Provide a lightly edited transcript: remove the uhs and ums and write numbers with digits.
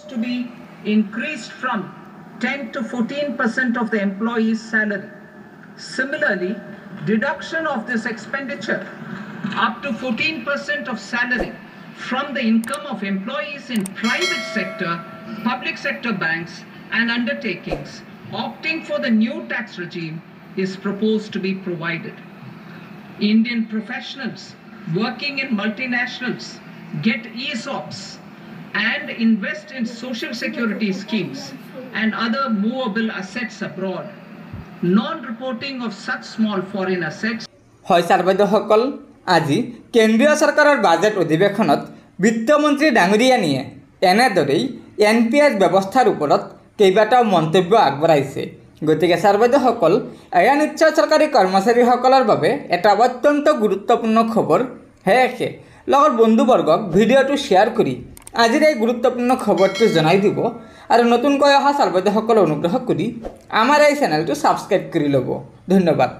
to be increased from 10 to 14% of the employee's salary. Similarly, deduction of this expenditure up to 14% of salary from the income of employees in private sector, public sector banks and undertakings opting for the new tax regime is proposed to be provided. Indian professionals working in multinationals get ESOPs and invest in social security schemes and other movable assets abroad. Non-reporting of such small foreign assets. হয় ছাৰবাইদেউসকল, আজি কেন্দ্ৰীয় চৰকাৰৰ budget অধিৱেশনত বিত্তমন্ত্ৰী ডাঙৰীয়ানীয়ে এনেদৰেই NPS ব্যৱস্থাৰ ওপৰত কেইবাটাও মন্তব্য আগবঢ়াইছে। গতিকে ছাৰবাইদেউসকল, এয়া নিশ্চয় চৰকাৰী কৰ্মচাৰীসকলৰ বাবে এটা অত্যন্ত গুৰুত্বপূৰ্ণ খবৰ। সেয়েহে লগৰ বন্ধুবৰ্গক ভিডিঅ'টো শ্বেয়াৰ কৰি আজিৰ এই গুৰুত্বপূৰ্ণ খবৰটো জনাই দিব আৰু নতুনকৈ অহা ছাৰবাইদেউসকল অনুগ্ৰহ কৰি আমাৰ এই চেনেলটো ছাবস্ক্ৰাইব কৰি ল'ব। ধন্যবাদ।